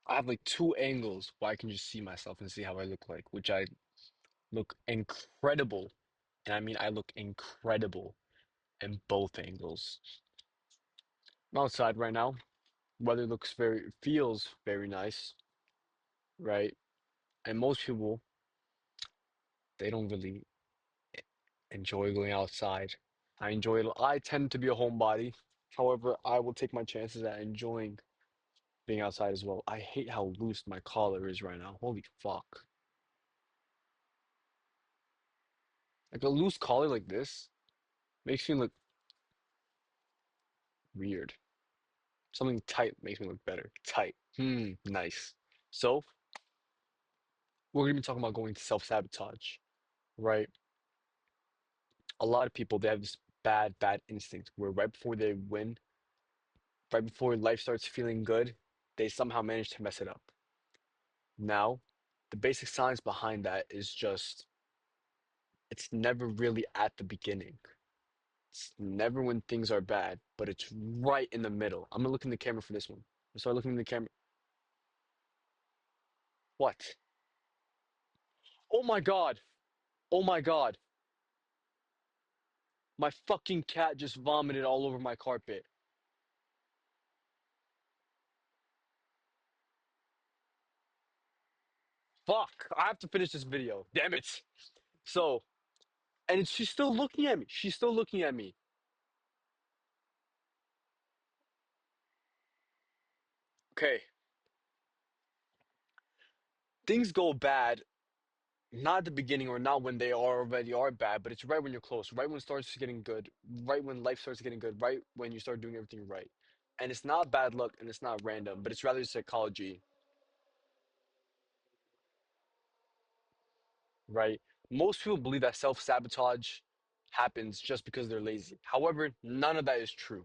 I have like two angles where I can just see myself and see how I look like, which I look incredible. And I mean, I look incredible in both angles. I'm outside right now. Weather feels very nice, right? And most people, they don't really enjoy going outside. I enjoy it. I tend to be a homebody. However, I will take my chances at enjoying being outside as well. I hate how loose my collar is right now. Holy fuck. Like a loose collar like this makes me look weird. Something tight makes me look better. Tight. Nice. So, we're gonna be talking about going to self-sabotage, right? A lot of people they have this bad instinct where right before they win, right before life starts feeling good, they somehow manage to mess it up. Now, the basic science behind that is just it's never really at the beginning. It's never when things are bad, but it's right in the middle. I'm gonna look in the camera for this one. I start looking in the camera. What? Oh my God. Oh my God. My fucking cat just vomited all over my carpet. Fuck. I have to finish this video. Damn it. So, she's still looking at me. She's still looking at me. Okay. Things go bad, not at the beginning or not when they already are bad, but it's right when you're close, right when it starts getting good, right when life starts getting good, right when you start doing everything right. And it's not bad luck and it's not random, but it's rather psychology, right? Most people believe that self-sabotage happens just because they're lazy. However, none of that is true.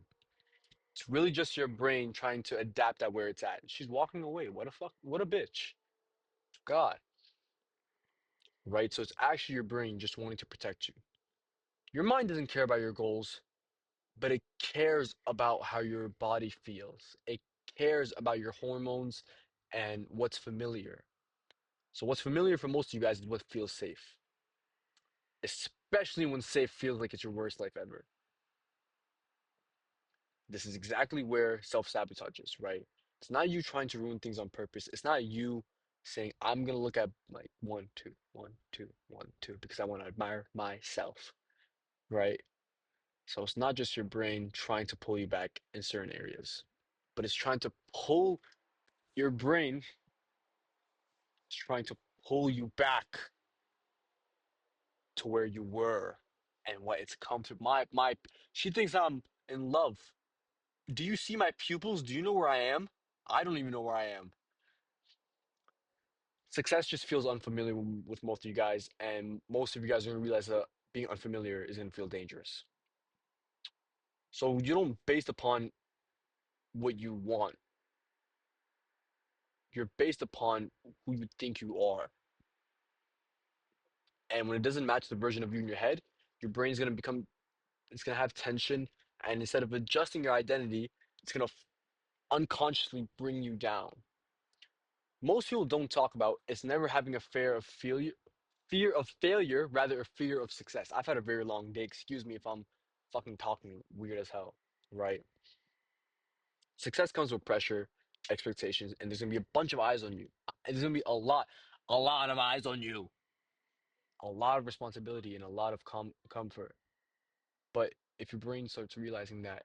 It's really just your brain trying to adapt at where it's at. She's walking away. What a fuck, what a bitch. God, right? So it's actually your brain just wanting to protect you. Your mind doesn't care about your goals, but it cares about how your body feels. It cares about your hormones and what's familiar. So what's familiar for most of you guys is what feels safe, especially when safe feels like it's your worst life ever. This is exactly where self-sabotage is, right? It's not you trying to ruin things on purpose. It's not you saying, I'm gonna look at like one, two, one, two, one, two, because I want to admire myself, right? So it's not just your brain trying to pull you back in certain areas, but it's trying to pull your brain is trying to pull you back to where you were and what it's come to. She thinks I'm in love. Do you see my pupils? Do you know where I am? I don't even know where I am. Success just feels unfamiliar with most of you guys, and most of you guys are gonna realize that being unfamiliar is gonna feel dangerous. So you don't based upon what you want. You're based upon who you think you are. And when it doesn't match the version of you in your head, your brain's gonna become it's gonna have tension, and instead of adjusting your identity, it's gonna unconsciously bring you down. Most people don't talk about it's never having a fear of failure, rather a fear of success. I've had a very long day. Excuse me if I'm fucking talking weird as hell, right? Success comes with pressure, expectations, and there's gonna be a bunch of eyes on you. And there's gonna be a lot of eyes on you, a lot of responsibility, and a lot of comfort. But if your brain starts realizing that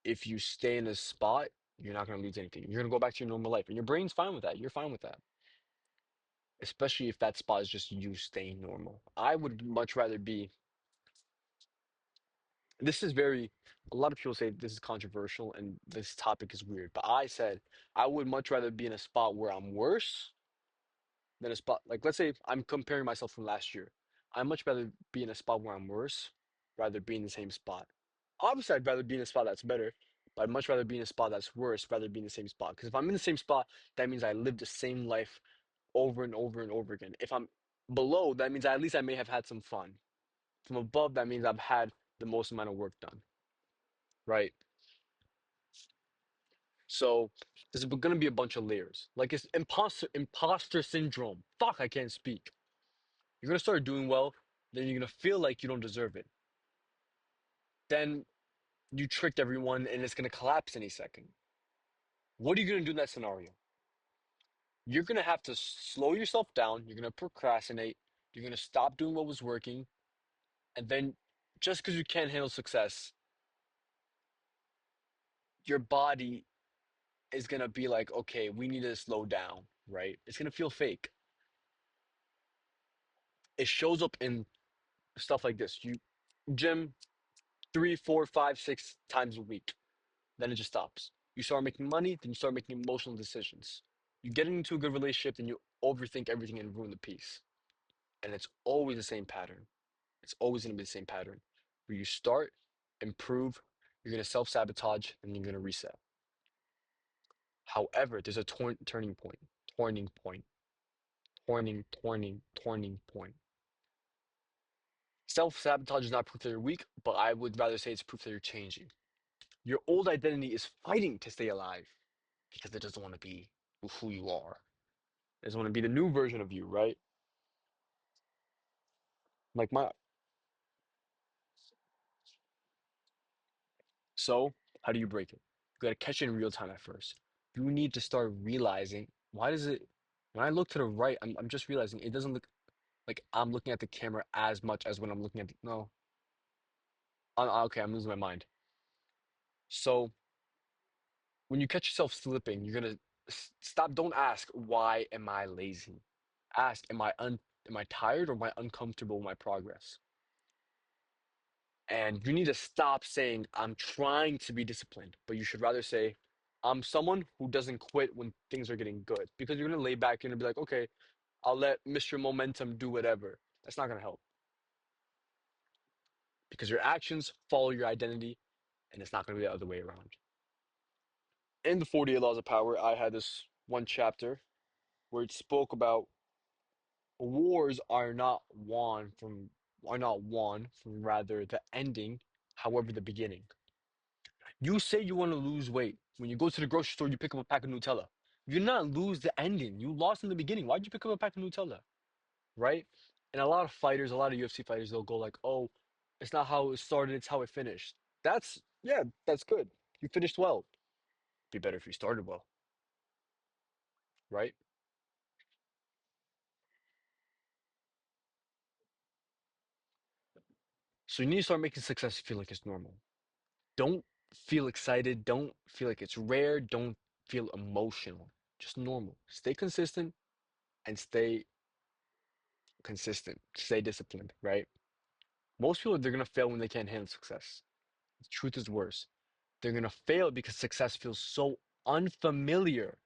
if you stay in a spot, you're not going to lose anything. You're going to go back to your normal life. And your brain's fine with that. You're fine with that. Especially if that spot is just you staying normal. I would much rather be. This is very. A lot of people say this is controversial and this topic is weird. But I said I would much rather be in a spot where I'm worse than a spot. Like, let's say I'm comparing myself from last year. I'd much rather be in a spot where I'm worse rather be in the same spot. Obviously, I'd rather be in a spot that's better, but I'd much rather be in a spot that's worse rather be in the same spot. Because if I'm in the same spot, that means I live the same life over and over and over again. If I'm below, that means at least I may have had some fun. From above, that means I've had the most amount of work done, right? So there's going to be a bunch of layers. Like it's imposter syndrome. Fuck, I can't speak. You're going to start doing well, then you're going to feel like you don't deserve it. Then you tricked everyone and it's going to collapse any second. What are you going to do in that scenario? You're going to have to slow yourself down. You're going to procrastinate. You're going to stop doing what was working. And then just because you can't handle success, your body is going to be like, okay, we need to slow down, right? It's going to feel fake. It shows up in stuff like this. You gym 3, 4, 5, 6 times a week. Then it just stops. You start making money, then you start making emotional decisions. You get into a good relationship, then you overthink everything and ruin the peace. And it's always the same pattern. It's always going to be the same pattern where you start, improve, you're going to self sabotage, and you're going to reset. However, there's a turning point, turning point, turning point. Self sabotage is not proof that you're weak, but I would rather say it's proof that you're changing. Your old identity is fighting to stay alive because it doesn't want to be who you are. It doesn't want to be the new version of you, right? Like my So, how do you break it? You got to catch it in real time at first. You need to start realizing why does it when I look to the right, I'm just realizing it doesn't look like I'm looking at the camera as much as when I'm looking at no. Okay, I'm losing my mind. So, when you catch yourself slipping, you're gonna stop. Don't ask, why am I lazy? Ask, am I tired or am I uncomfortable with my progress? And you need to stop saying, I'm trying to be disciplined, but you should rather say, I'm someone who doesn't quit when things are getting good. Because you're going to lay back and be like, okay, I'll let Mr. Momentum do whatever. That's not going to help because your actions follow your identity and it's not going to be the other way around. In the 48 Laws of Power, I had this one chapter where it spoke about wars are not won from rather the ending, however the beginning. You say you want to lose weight. When you go to the grocery store, you pick up a pack of Nutella. You did not lose the ending. You lost in the beginning. Why'd you pick up a pack of Nutella? Right? And a lot of fighters, a lot of UFC fighters, they'll go like, oh, it's not how it started, it's how it finished. Yeah, that's good. You finished well. Be better if you started well, right? So you need to start making success feel like it's normal. Don't feel excited. Don't feel like it's rare. Don't feel emotional. Just normal. Stay consistent and stay consistent. Stay disciplined, right? Most people, they're going to fail when they can't handle success. The truth is worse. They're going to fail because success feels so unfamiliar.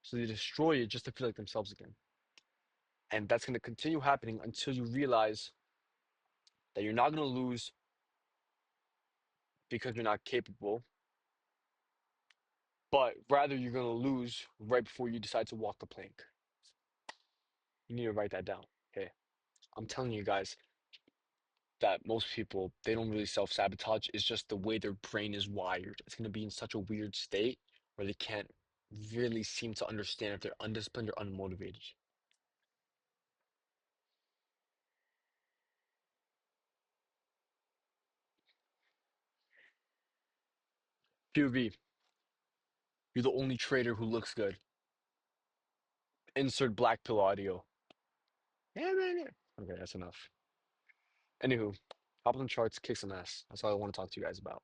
So they destroy it just to feel like themselves again. And that's going to continue happening until you realize that you're not going to lose because you're not capable, but rather you're going to lose right before you decide to walk the plank. You need to write that down. Okay. I'm telling you guys that most people, they don't really self-sabotage. It's just the way their brain is wired. It's going to be in such a weird state where they can't really seem to understand if they're undisciplined or unmotivated. POV, you're the only trader who looks good. Insert black pill audio. Yeah, man, yeah. Okay, that's enough. Anywho, hop on the charts, kick some ass. That's all I want to talk to you guys about.